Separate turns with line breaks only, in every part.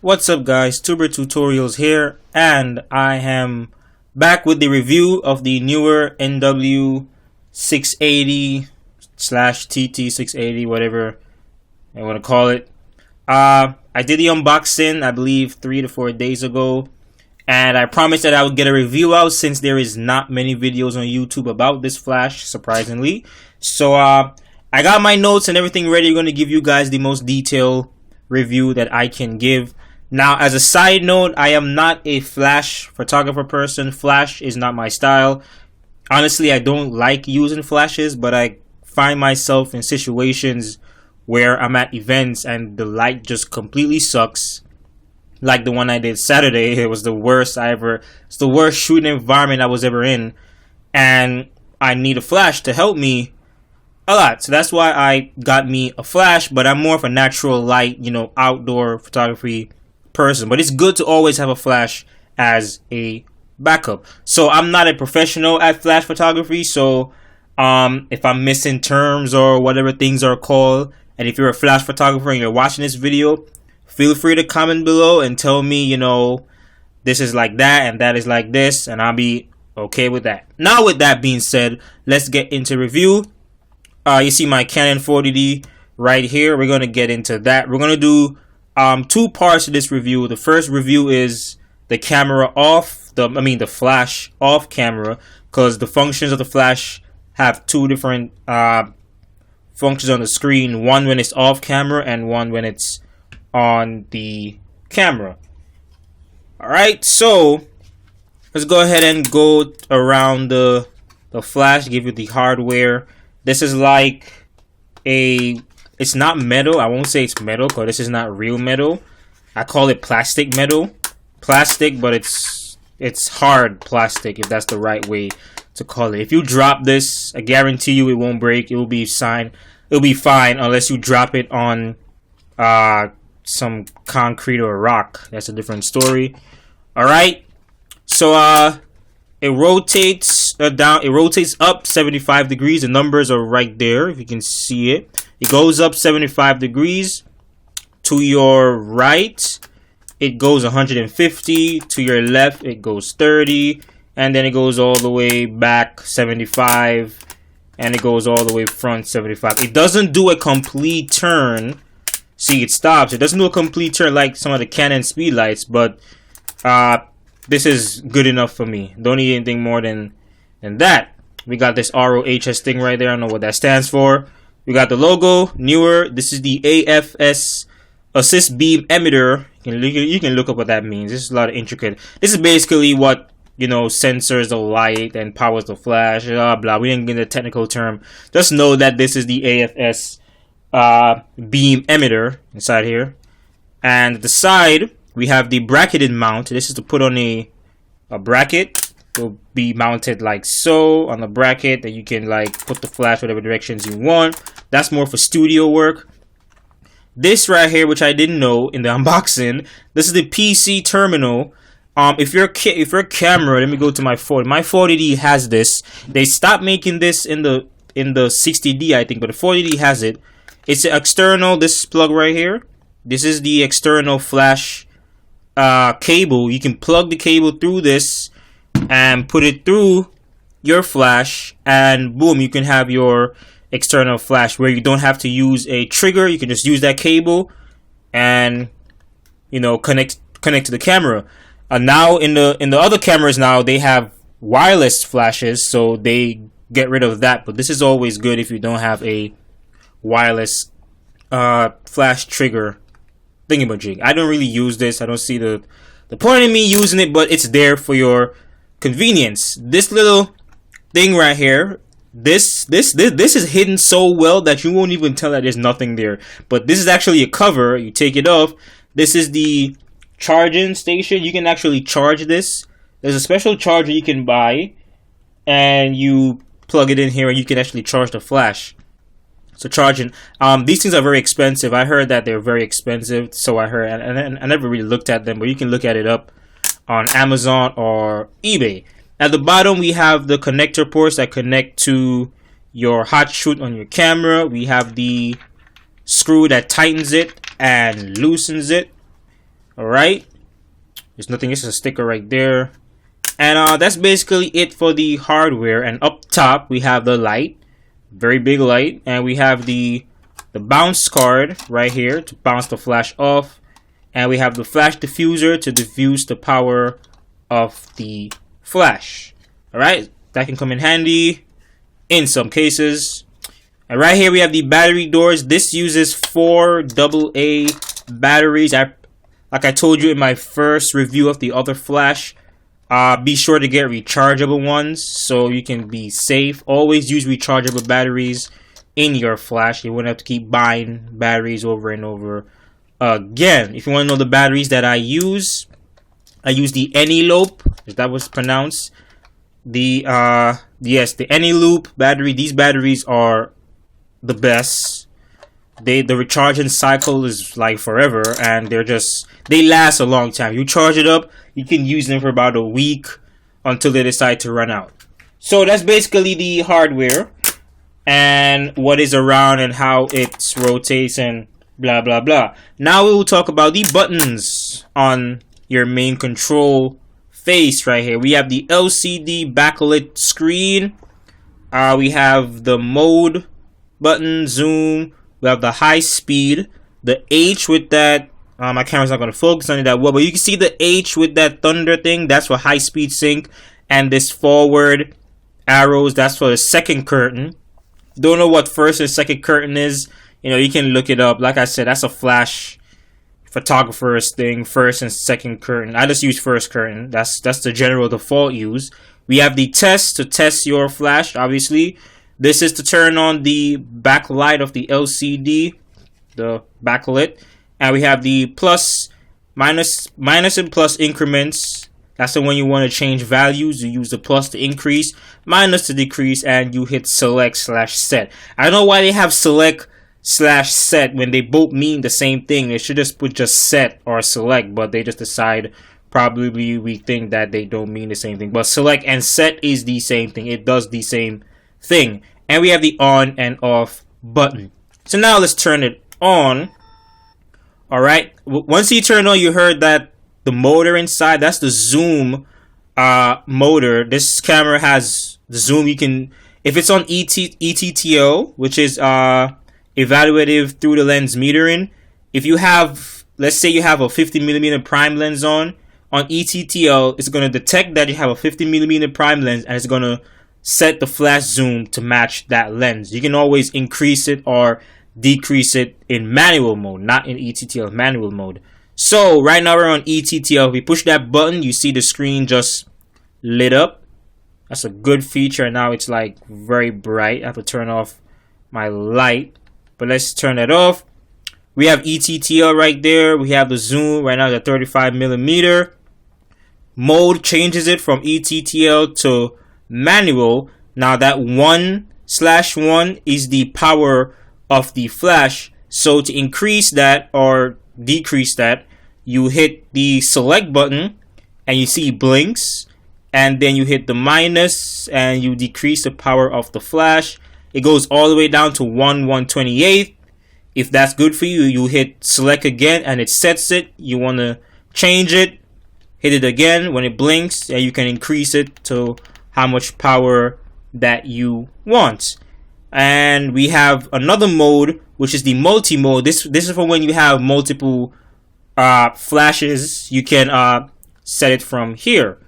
What's up guys, Tuber Tutorials here, and I am back with the review of the Neewer NW680 slash TT680, whatever I want to call it. I did the unboxing, I believe 3 to 4 days ago, and I promised that I would get a review out since there is not many videos on YouTube about this flash, surprisingly. So I got my notes and everything ready. I'm going to give you guys the most detailed review that I can give. Now, as a side note, I am not a flash photographer person. Flash is not my style. Honestly, I don't like using flashes, but I find myself in situations where I'm at events and the light just completely sucks. Like the one I did Saturday, it was the worst it's the worst shooting environment I was ever in, and I need a flash to help me a lot. So that's why I got me a flash, but I'm more of a natural light, outdoor photography person. But it's good to always have a flash as a backup. So I'm not a professional at flash photography, so if I'm missing terms or whatever things are called, and if you're a flash photographer and you're watching this video, feel free to comment below and tell me, this is like that and that is like this, and I'll be okay with that. Now, with that being said, let's get into review. You see my Canon 40D right here. We're going to get into that. We're going to do two parts of this review. The first review is the camera off, the flash off camera, because the functions of the flash have two different functions on the screen. One when it's off camera and one when it's on the camera. Alright, so let's go ahead and go around the flash, give you the hardware. This is like it's not metal. I won't say it's metal because this is not real metal. I call it plastic metal. Plastic, but it's hard plastic, if that's the right way to call it. If you drop this, I guarantee you it won't break. It will be fine. It'll be fine unless you drop it on some concrete or rock. That's a different story. Alright. So it rotates down. It rotates up 75 degrees. The numbers are right there if you can see it. It goes up 75 degrees. To your right, it goes 150. To your left, it goes 30. And then it goes all the way back 75. And it goes all the way front 75. It doesn't do a complete turn. See, it stops. It doesn't do a complete turn like some of the Canon speedlights, but this is good enough for me. Don't need anything more than that. We got this ROHS thing right there. I don't know what that stands for. We got the logo, Neewer. This is the AFS assist beam emitter. You can look up what that means. This is a lot of intricate. This is basically what sensors the light and powers the flash. Blah blah. We didn't get the technical term. Just know that this is the AFS beam emitter inside here. And at the side, we have the bracketed mount. This is to put on a bracket. It will be mounted like so on the bracket, that you can like put the flash whatever directions you want. That's more for studio work. This right here, which I didn't know in the unboxing, this is the PC terminal. If your camera, let me go to my 40. My 40D has this. They stopped making this in the 60D, I think, but the 40D has it. It's an external. This plug right here. This is the external flash cable. You can plug the cable through this and put it through your flash, and boom, you can have your external flash where you don't have to use a trigger. You can just use that cable and connect to the camera. Now in the other cameras now, they have wireless flashes, so they get rid of that. But this is always good if you don't have a wireless flash trigger thingamajig. I don't really use this. I don't see the point in me using it, but it's there for your convenience. This little thing right here, this is hidden so well that you won't even tell that there's nothing there. But this is actually a cover. You take it off. This is the charging station. You can actually charge this. There's a special charger you can buy, and you plug it in here, and you can actually charge the flash. So charging, these things are very expensive. I heard that they're very expensive, so I heard, and I never really looked at them, but you can look at it up on Amazon or eBay. At the bottom, we have the connector ports that connect to your hot shoot on your camera. We have the screw that tightens it and loosens it. Alright, there's nothing, it's a sticker right there. And that's basically it for the hardware. And up top we have the light, very big light, and we have the bounce card right here to bounce the flash off, and we have the flash diffuser to diffuse the power of the flash. Alright, that can come in handy in some cases. And right here we have the battery doors. This uses 4 AA batteries. Like I told you in my first review of the other flash, be sure to get rechargeable ones so you can be safe. Always use rechargeable batteries in your flash. You won't have to keep buying batteries over and over again. If you want to know the batteries that I use the Eneloop, if that was pronounced. The Eneloop battery. These batteries are the best. The recharging cycle is like forever, and they last a long time. You charge it up, you can use them for about a week until they decide to run out. So that's basically the hardware and what is around and how it rotates and blah blah blah. Now we will talk about the buttons on your main control face right here. We have the LCD backlit screen. We have the mode button, zoom. We have the high speed, the H with that. My camera's not going to focus on it that well, but you can see the H with that thunder thing. That's for high speed sync. And this forward arrows, that's for the second curtain. Don't know what first and second curtain is. You know, you can look it up. Like I said, that's a flash photographer's thing. First and second curtain. I just use first curtain. That's the general default use. We have the test to test your flash, obviously. This is to turn on the backlight of the LCD, the backlit. And we have the plus, minus and plus increments. That's the one you want to change values. You use the plus to increase, minus to decrease, and you hit select/set. I don't know why they have select/set when they both mean the same thing. They should just put just set or select, but they just decide, probably we think that they don't mean the same thing. But select and set is the same thing. It does the same thing. And we have the on and off button. So now let's turn it on. Alright, once you turn on, you heard that the motor inside, that's the zoom motor. This camera has the zoom. You can, if it's on ETTL, which is evaluative through the lens metering, if you have, let's say you have a 50mm prime lens on ETTL, it's going to detect that you have a 50mm prime lens, and it's going to set the flash zoom to match that lens. You can always increase it or decrease it in manual mode, not in ETTL, manual mode. So right now we're on ETTL. If we push that button, you see the screen just lit up. That's a good feature. And now it's like very bright. I have to turn off my light, but let's turn it off. We have ETTL right there. We have the zoom right now at 35mm. Mode changes it from ETTL to manual. Now that 1/1 is the power of the flash. So to increase that or decrease that, you hit the select button and you see blinks, and then you hit the minus and you decrease the power of the flash. It goes all the way down to 1/128. If that's good for you, you hit select again and it sets it. You want to change it, hit it again when it blinks, and you can increase it to how much power that you want. And we have another mode, which is the multi-mode. This is for when you have multiple flashes. You can set it from here.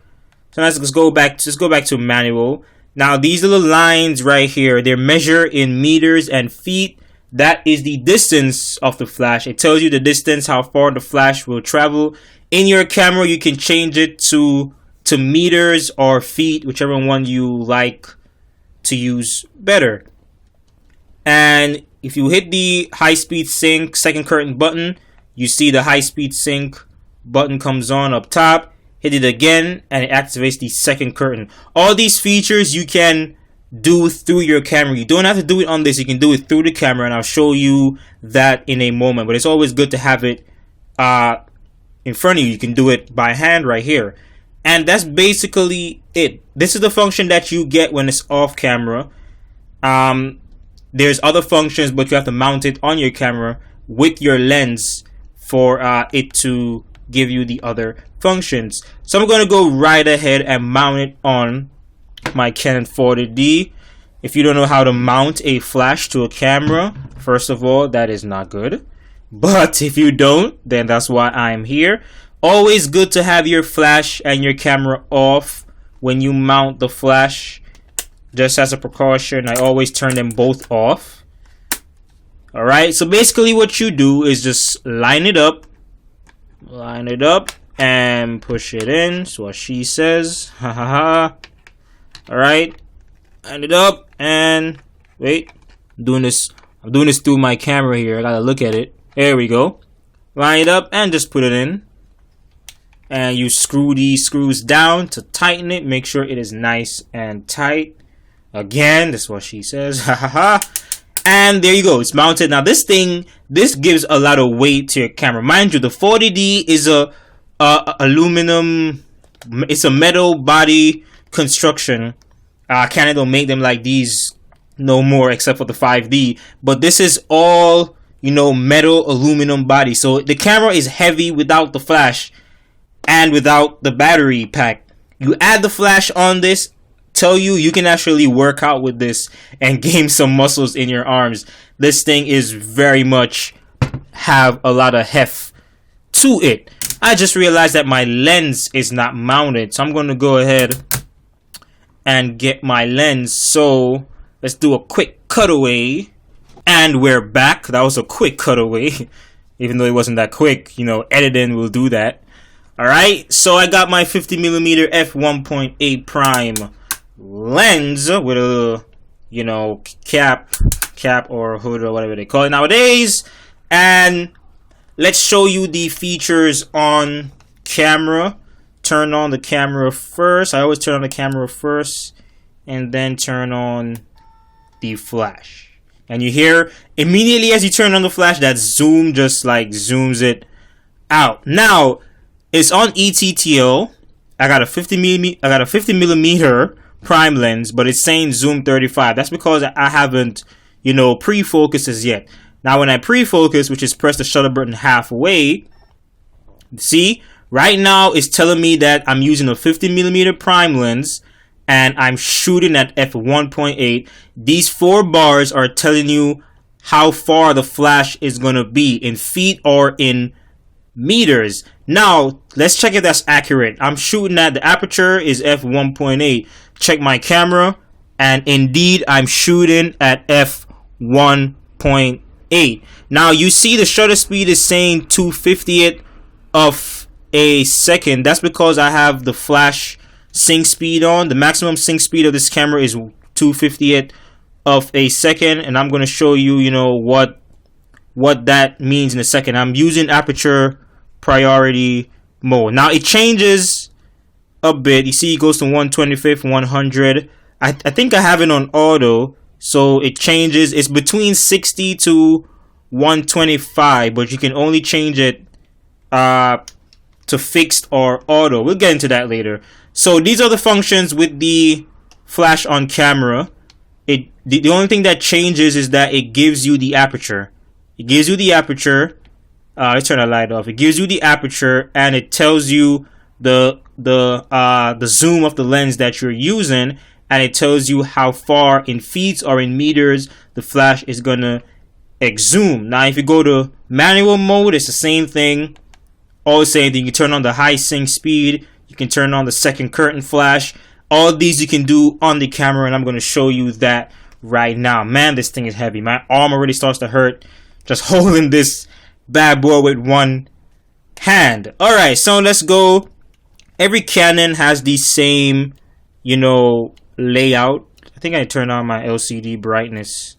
So now let's go back to manual. Now these little lines right here, they're measured in meters and feet. That is the distance of the flash. It tells you the distance, how far the flash will travel. In your camera, you can change it to meters or feet, whichever one you like to use better. And if you hit the high speed sync second curtain button, you see the high speed sync button comes on up top. Hit it again and it activates the second curtain. All these features you can do through your camera. You don't have to do it on this. You can do it through the camera, and I'll show you that in a moment. But it's always good to have it in front of you. You can do it by hand right here. And that's basically it. This is the function that you get when it's off camera. There's other functions, but you have to mount it on your camera with your lens for it to give you the other functions. So I'm going to go right ahead and mount it on my Canon 40D. If you don't know how to mount a flash to a camera, first of all, that is not good. But if you don't, then that's why I'm here. Always good to have your flash and your camera off when you mount the flash. Just as a precaution, I always turn them both off. Alright, so basically what you do is just line it up, and push it in. That's what she says. Ha ha ha. Alright, line it up, and wait, I'm doing this through my camera here. I gotta look at it. There we go. Line it up and just put it in. And you screw these screws down to tighten it. Make sure it is nice and tight. Again, that's what she says. Ha ha ha. And there you go. It's mounted. Now this gives a lot of weight to your camera. Mind you, the 40D is a aluminum. It's a metal body construction. Canon don't make them like these no more, except for the 5D. But this is all, you know, metal aluminum body. So the camera is heavy without the flash and without the battery pack. You add the flash on this, tell you can actually work out with this and gain some muscles in your arms. This thing is very much have a lot of heft to it. I just realized that my lens is not mounted, so I'm going to go ahead and get my lens. So let's do a quick cutaway, and we're back. That was a quick cutaway, even though it wasn't that quick. You know, editing will do that. Alright, so I got my 50mm f1.8 prime lens with a, you know, cap or hood or whatever they call it nowadays. And let's show you the features on camera. Turn on the camera first. I always turn on the camera first and then turn on the flash. And you hear immediately as you turn on the flash, that zoom just like zooms it out. Now it's on ETTL. I got a 50mm prime lens, but it's saying zoom 35. That's because I haven't, you know, pre-focus as yet. Now when I pre-focus, which is press the shutter button halfway, see, right now it's telling me that I'm using a 50mm prime lens and I'm shooting at f1.8. These 4 bars are telling you how far the flash is gonna be in feet or in meters. Now let's check if that's accurate. I'm shooting at, the aperture is f1.8. Check my camera, and indeed I'm shooting at f1.8. Now you see the shutter speed is saying 2/50th of a second. That's because I have the flash sync speed on. The maximum sync speed of this camera is 2/50th of a second, and I'm going to show you, you know, what that means in a second. I'm using aperture priority mode. Now it changes a bit. You see it goes to 1/25, 100. I think I have it on auto, so it changes. It's between 60 to 125, but you can only change it to fixed or auto. We'll get into that later. So these are the functions with the flash on camera. The only thing that changes is that it gives you the aperture. It gives you the aperture. Let's turn the light off. It gives you the aperture, and it tells you the zoom of the lens that you're using, and it tells you how far in feet or in meters the flash is gonna exzoom. Now if you go to manual mode, it's the same thing. All the same thing. You can turn on the high sync speed. You can turn on the second curtain flash. All of these you can do on the camera, and I'm going to show you that right now. Man, this thing is heavy. My arm already starts to hurt just holding this bad boy with one hand. Alright, so let's go. Every Canon has the same, you know, layout. I think I turned on my LCD brightness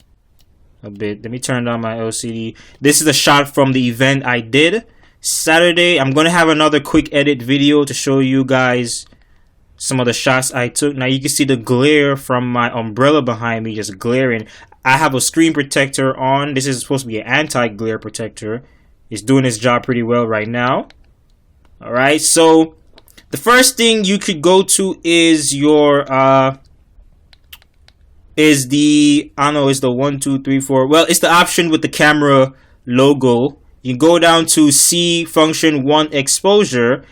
a bit. Let me turn on my LCD. This is a shot from the event I did Saturday. I'm gonna have another quick edit video to show you guys some of the shots I took. Now you can see the glare from my umbrella behind me just glaring. I have a screen protector on. This is supposed to be an anti-glare protector. It's doing its job pretty well right now. Alright, so the first thing you could go to is your is the 1, 2, 3, 4. Well, it's the option with the camera logo. you can go down to C function 1 exposure,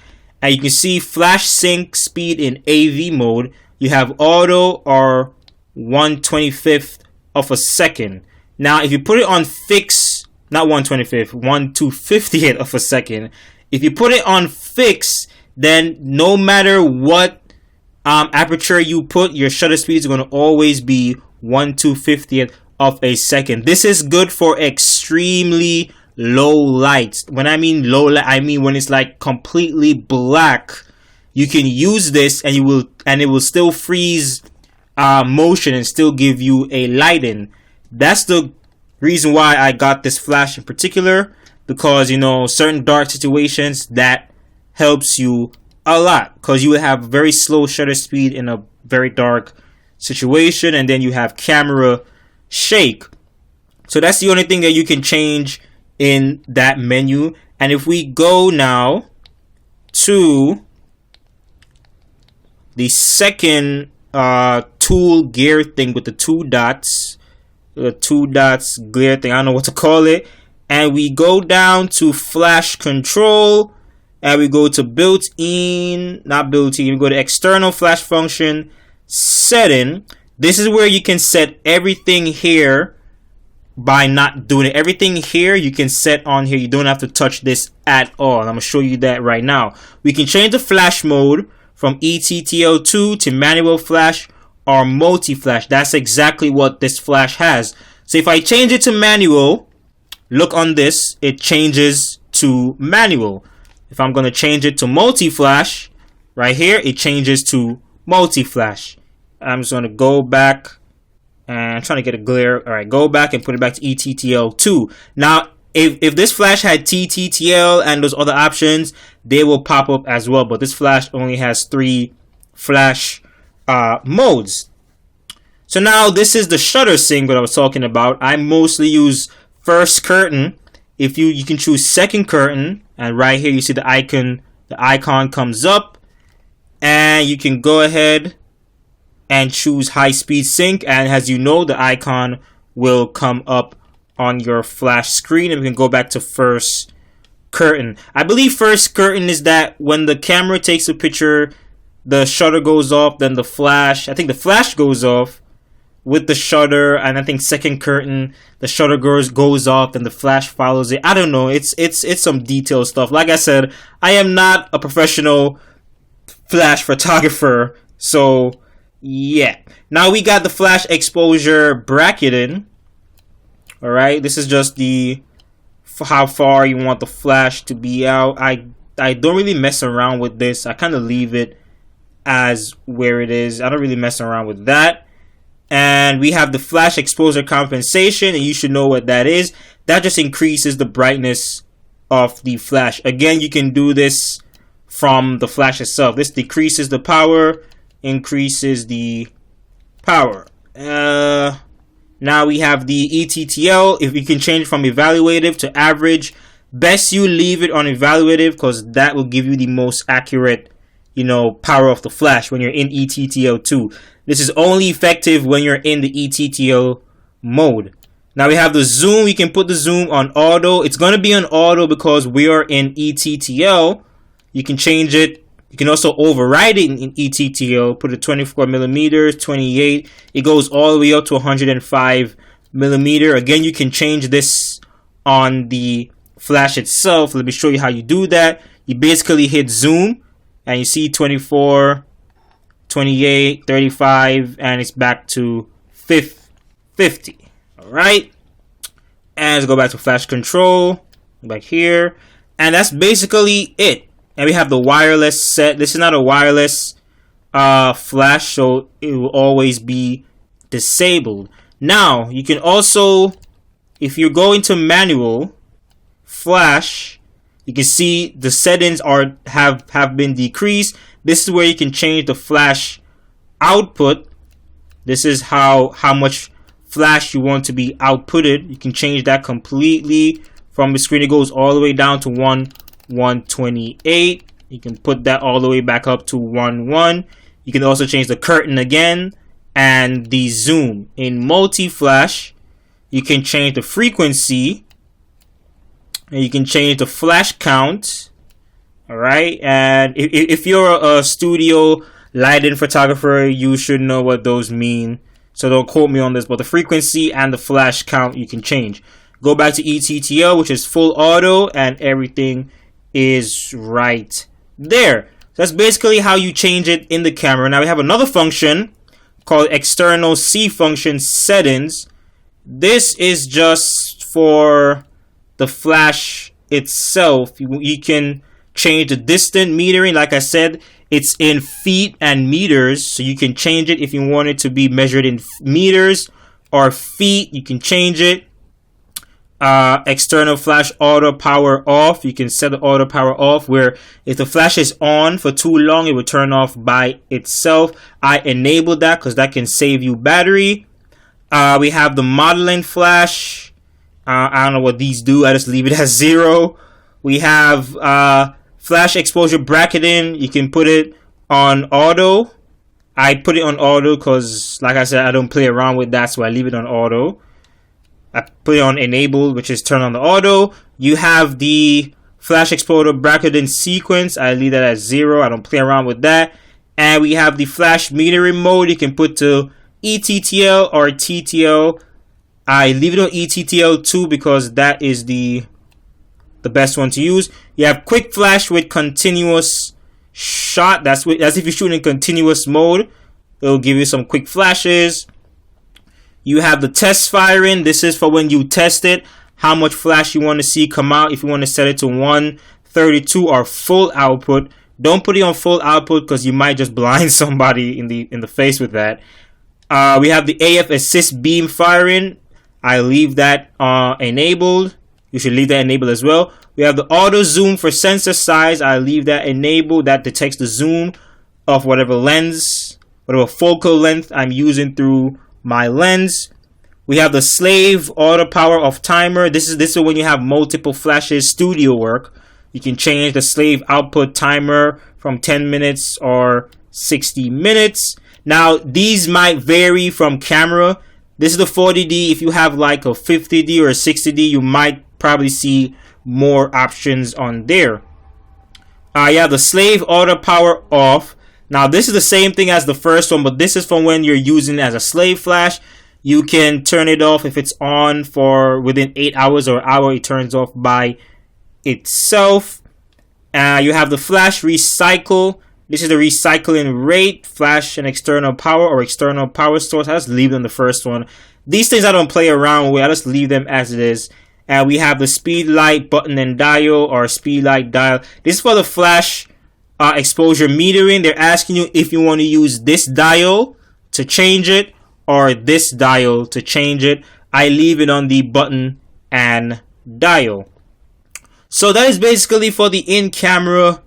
and you can see flash sync speed in AV mode. You have auto or 1/25th of a second. Now, if you put it on fix, not 1/25th, 1/250th of a second. If you put it on fix, then no matter what aperture you put, your shutter speed is going to always be 1/250th of a second. This is good for extremely low lights. When I mean low light, I mean when it's like completely black. You can use this and it will still freeze motion and still give you a lighting. That's the reason why I got this flash in particular, because you know, certain dark situations, that helps you a lot, because you will have very slow shutter speed in a very dark situation, and then you have camera shake. So that's the only thing that you can change in that menu. And if we go now to the second tool gear thing with the two dots gear thing, I don't know what to call it, and we go down to flash control, and we go to built-in, not built-in, we go to external flash function setting. This is where you can set everything here by not doing it. Everything here you can set on here. You don't have to touch this at all. I'm going to show you that right now. We can change the flash mode from ETTL2 to manual flash or multi-flash. That's exactly what this flash has. So if I change it to manual, look on this, it changes to manual. If I'm going to change it to multi-flash, right here, it changes to multi-flash. I'm just going to go back, and I'm trying to get a glare. All right, go back and put it back to ETTL2. Now, if this flash had TTL and those other options, they will pop up as well. But this flash only has 3 flash modes. So now this is the shutter sync that I was talking about. I mostly use first curtain. If you can choose second curtain, and right here you see the icon comes up, and you can go ahead and choose high speed sync, and as you know, the icon will come up on your flash screen. And we can go back to first curtain. I believe first curtain is that when the camera takes a picture, the shutter goes off, then the flash, I think the flash goes off with the shutter, and I think second curtain, the shutter goes off and the flash follows it. I don't know, it's some detailed stuff. Like I said, I am not a professional flash photographer, so yeah. Now we got the flash exposure bracketing. All right, this is just the how far you want the flash to be out. I don't really mess around with this. I kind of leave it as where it is. I don't really mess around with that. And we have the flash exposure compensation, and you should know what that is. That just increases the brightness of the flash. Again, you can do this from the flash itself. This decreases the power, increases the power. Now we have the ETTL. If you can change from evaluative to average, best you leave it on evaluative, because that will give you the most accurate, you know, power of the flash when you're in ETTL2. This is only effective when you're in the ETTL mode. Now we have the zoom. We can put the zoom on auto. It's going to be on auto because we are in ETTL. You can change it. You can also override it in ETTL. Put it 24 millimeters, 28. It goes all the way up to 105 millimeter. Again, you can change this on the flash itself. Let me show you how you do that. You basically hit zoom, and you see 24, 28, 35, and it's back to 50. All right. And let's go back to flash control, back here. And that's basically it. And we have the wireless set. This is not a wireless flash, so it will always be disabled. Now, you can also, if you go into manual flash, you can see the settings have been decreased. This is where you can change the flash output. This is how much flash you want to be outputted. You can change that completely from the screen. It goes all the way down to 128. You can put that all the way back up to 1. You can also change the curtain again and the zoom. In multi-flash, you can change the frequency And you can change the flash count. All right, and if you're a studio lighting photographer, you should know what those mean. So don't quote me on this, but the frequency and the flash count you can change. Go back to ETTL, which is full auto, and everything is right there. That's basically how you change it in the camera. Now we have another function called external C function settings. This is just for the flash itself. You can change the distant metering. Like I said, it's in feet and meters, so you can change it if you want it to be measured in meters or feet. You can change it. External flash auto power off. You can set the auto power off, where if the flash is on for too long, it will turn off by itself. I enable that because that can save you battery. We have the modeling flash. I don't know what these do. I just leave it as 0. We have flash exposure bracketing. You can put it on auto. I put it on auto because, like I said, I don't play around with that, so I leave it on auto. I put it on enable, which is turn on the auto. You have the flash exposure bracketing sequence. I leave that at 0. I don't play around with that. And we have the flash metering mode. You can put to ETTL or TTL. I leave it on ETTL too because that is the best one to use. You have quick flash with continuous shot. That's if you shoot in continuous mode. It'll give you some quick flashes. You have the test firing. This is for when you test it, how much flash you want to see come out. If you want to set it to 132 or full output, don't put it on full output because you might just blind somebody in the face with that. We have the AF assist beam firing. I leave that enabled. You should leave that enabled as well. We have the auto zoom for sensor size. I leave that enabled. That detects the zoom of whatever lens, whatever focal length I'm using through my lens. We have the slave auto power off timer. This is when you have multiple flashes, studio work. You can change the slave output timer from 10 minutes or 60 minutes. Now these might vary from camera. This is the 40D. If you have like a 50D or a 60D, you might probably see more options on there. You have the slave auto power off. Now this is the same thing as the first one, but this is from when you're using it as a slave flash. You can turn it off if it's on for within 8 hours or hour. It turns off by itself. You have the flash recycle. This is the recycling rate, flash and external power or external power source. I just leave them the first one. These things I don't play around with. I just leave them as it is. And we have the speedlite button and dial or speedlite dial. This is for the flash exposure metering. They're asking you if you want to use this dial to change it or this dial to change it. I leave it on the button and dial. So that is basically for the in-camera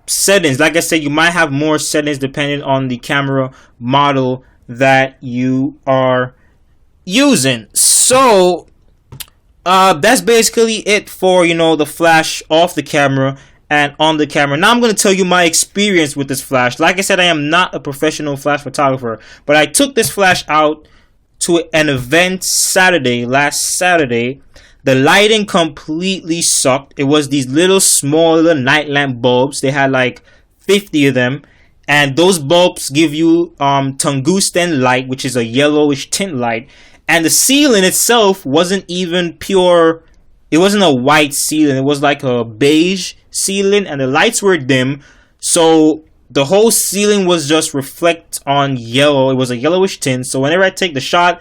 settings. Like I said, you might have more settings depending on the camera model that you are using. So that's basically it for, the flash off the camera and on the camera. Now I'm going to tell you my experience with this flash. Like I said, I am not a professional flash photographer, but I took this flash out to an event last Saturday. The lighting completely sucked. It was these little small little night lamp bulbs. They had like 50 of them, and those bulbs give you tungsten light, which is a yellowish tint light. And the ceiling itself wasn't even pure. It wasn't a white ceiling. It was like a beige ceiling, and the lights were dim. So the whole ceiling was just reflect on yellow. It was a yellowish tint. So whenever I take the shot,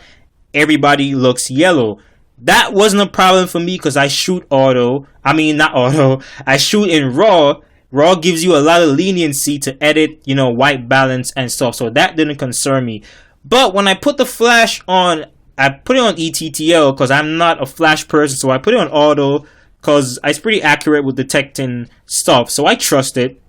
everybody looks yellow. That wasn't a problem for me because I shoot auto. I shoot in RAW. RAW gives you a lot of leniency to edit, white balance and stuff. So that didn't concern me. But when I put the flash on, I put it on ETTL because I'm not a flash person. So I put it on auto because it's pretty accurate with detecting stuff. So I trust it.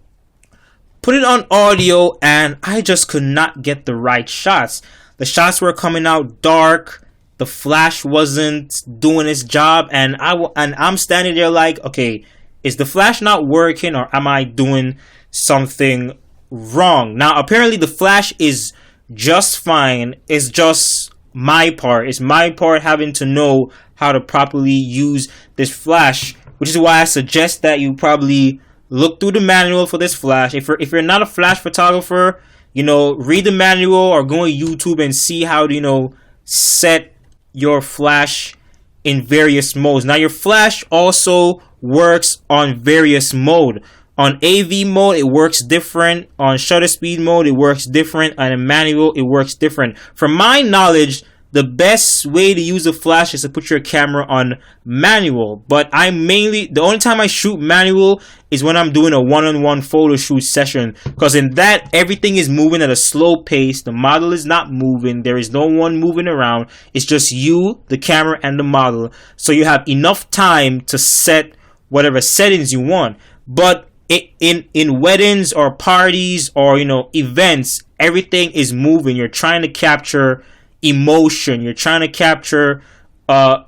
Put it on audio and I just could not get the right shots. The shots were coming out dark. The flash wasn't doing its job, and I'm standing there like, okay, is the flash not working or am I doing something wrong? Now, apparently the flash is just fine. It's just my part. It's my part having to know how to properly use this flash, which is why I suggest that you probably look through the manual for this flash. If you're not a flash photographer, read the manual or go on YouTube and see how to, set your flash in various modes. Now, your flash also works on various mode. On AV mode, it works different. On shutter speed mode, it works different. And in manual, it works different. From my knowledge, the best way to use a flash is to put your camera on manual. But the only time I shoot manual is when I'm doing a one-on-one photo shoot session. Because in that, everything is moving at a slow pace. The model is not moving. There is no one moving around. It's just you, the camera, and the model. So you have enough time to set whatever settings you want. But in weddings or parties or events, everything is moving. You're trying to capture emotion. You're trying to capture a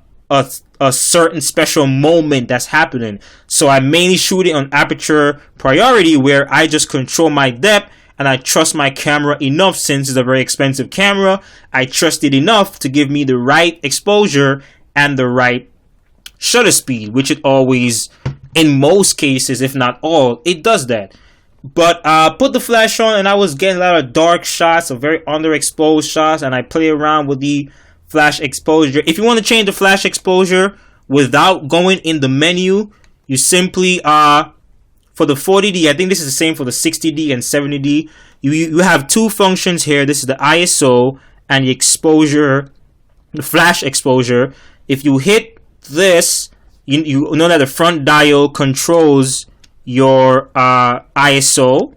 certain special moment that's happening. So I mainly shoot it on aperture priority, where I just control my depth and I trust my camera enough. Since it's a very expensive camera, I trust it enough to give me the right exposure and the right shutter speed, which it always, in most cases, if not all, it does that. But put the flash on and I was getting a lot of dark shots, of very underexposed shots, and I play around with the flash exposure. If you want to change the flash exposure without going in the menu, you simply for the 40D, I think this is the same for the 60D and 70D, you have two functions here. This is the ISO and the exposure, the flash exposure. If you hit this, you know that the front dial controls your ISO.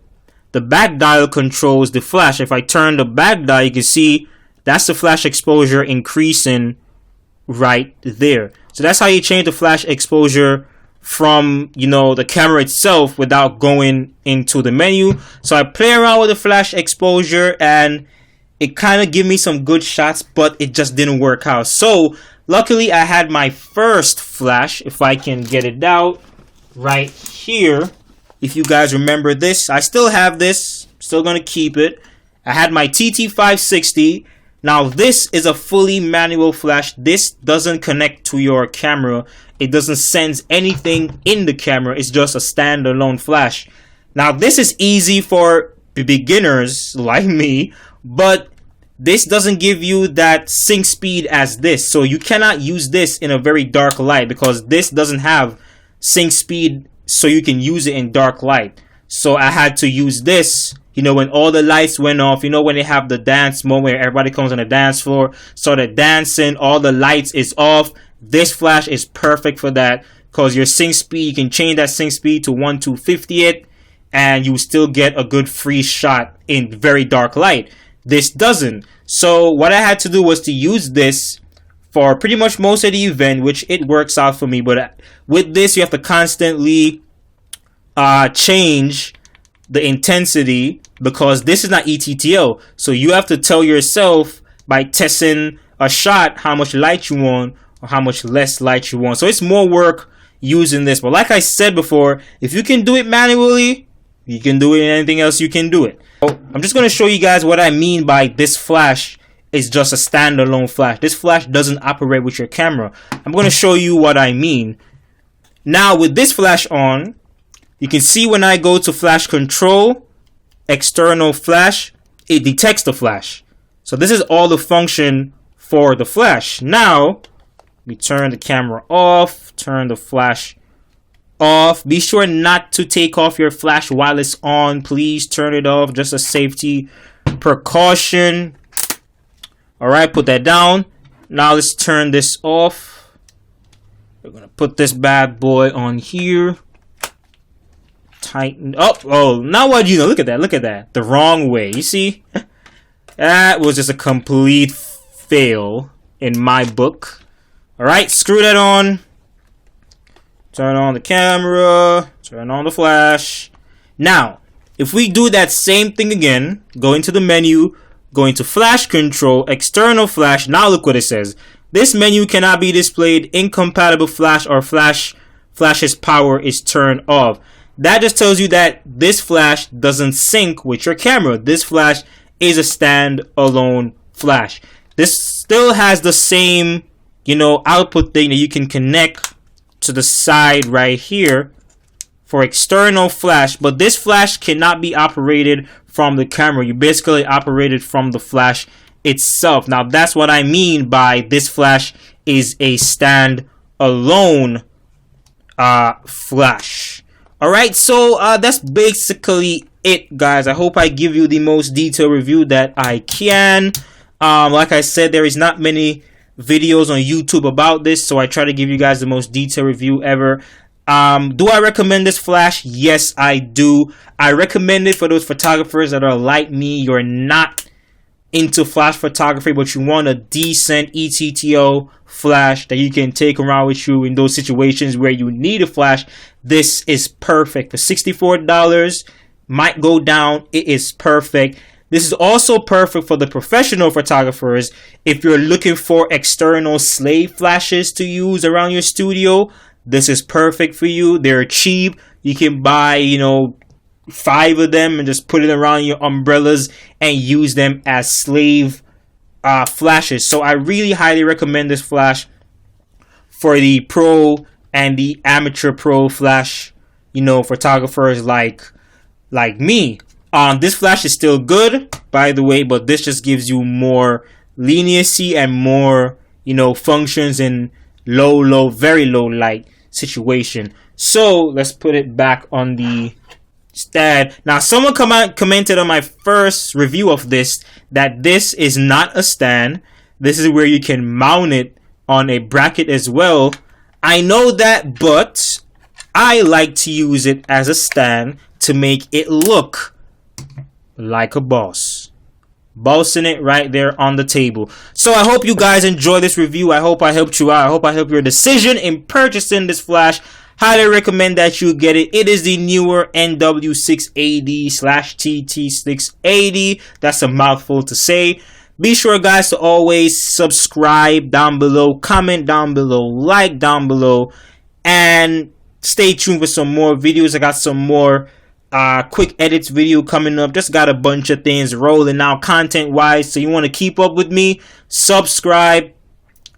The back dial controls the flash. If I turn the back dial, you can see that's the flash exposure increasing right there. So that's how you change the flash exposure from the camera itself without going into the menu. So I play around with the flash exposure and it kind of gave me some good shots, but it just didn't work out. So luckily I had my first flash, if I can get it out, right here. If you guys remember this, I still have this, still gonna keep it. I had my TT680. Now this is a fully manual flash. This doesn't connect to your camera. It doesn't sense anything in the camera. It's just a standalone flash. Now this is easy for beginners like me, but this doesn't give you that sync speed as this. So you cannot use this in a very dark light because this doesn't have sync speed, so you can use it in dark light. So I had to use this, when all the lights went off, when they have the dance moment where everybody comes on the dance floor, started dancing, all the lights is off. This flash is perfect for that because your sync speed, you can change that sync speed to 1/250th and you still get a good free shot in very dark light. This doesn't. So what I had to do was to use this for pretty much most of the event, which it works out for me. But with this, you have to constantly change the intensity because this is not ETTL. So you have to tell yourself by testing a shot how much light you want or how much less light you want. So it's more work using this. But like I said before, if you can do it manually, you can do it in anything else, you can do it. So I'm just going to show you guys what I mean by this flash is just a standalone flash. This flash doesn't operate with your camera. I'm going to show you what I mean. Now with this flash on, you can see when I go to flash control, external flash, it detects the flash. So this is all the function for the flash. Now, we turn the camera off, turn the flash off. Be sure not to take off your flash while it's on. Please turn it off, just a safety precaution. Alright, put that down. Now let's turn this off. We're gonna put this bad boy on here. Tighten up. Oh, now what do you know? Look at that, look at that. The wrong way. You see? That was just a complete fail in my book. Alright, screw that on. Turn on the camera. Turn on the flash. Now, if we do that same thing again, go into the menu, go into flash control, external flash. Now look what it says. This menu cannot be displayed. Incompatible flash or flash's power is turned off. That just tells you that this flash doesn't sync with your camera. This flash is a standalone flash. This still has the same output thing that you can connect to the side right here for external flash. But this flash cannot be operated from the camera. You basically operate it from the flash itself. Now that's what I mean by this flash is a stand-alone flash. Alright, so that's basically it, guys. I hope I give you the most detailed review that I can. Like I said, there is not many videos on YouTube about this, so I try to give you guys the most detailed review ever. Do I recommend this flash? Yes, I do. I recommend it for those photographers that are like me. You're not into flash photography, but you want a decent ETTL flash that you can take around with you in those situations where you need a flash. This is perfect. For $64, might go down. It is perfect. This is also perfect for the professional photographers. If you're looking for external slave flashes to use around your studio, this is perfect for you. They're cheap. You can buy, 5 of them and just put it around your umbrellas and use them as slave flashes. So I really highly recommend this flash for the pro and the amateur pro flash, photographers like me. This flash is still good, by the way, but this just gives you more leniency and more, functions in very low light situation. So let's put it back on the stand. Now, someone commented on my first review of this that this is not a stand. This is where you can mount it on a bracket as well. I know that, but I like to use it as a stand to make it look like a boss. Bossing it right there on the table. So I hope you guys enjoy this review. I hope I helped you out. I hope I helped your decision in purchasing this flash. Highly recommend that you get it. It is the Neewer NW680/TT680. That's a mouthful to say. Be sure, guys, to always subscribe down below, comment down below, like down below, and stay tuned for some more videos. I got some more quick edits video coming up. Just got a bunch of things rolling out content wise, so you want to keep up with me, subscribe,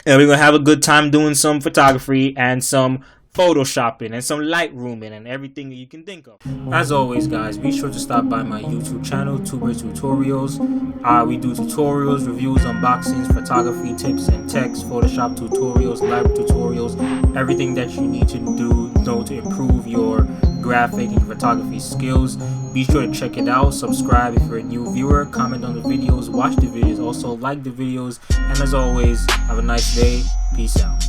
and we're gonna have a good time doing some photography and some photoshopping and some Lightrooming and everything that you can think of. As always, guys, be sure to stop by my YouTube channel, Tuber Tutorials. We do tutorials, reviews, unboxings, photography tips and techs, Photoshop tutorials, live tutorials, everything that you need to do to improve your graphic and photography skills. Be sure to check it out. Subscribe if you're a new viewer, comment on the videos, watch the videos, also like the videos, and as always, have a nice day. Peace out.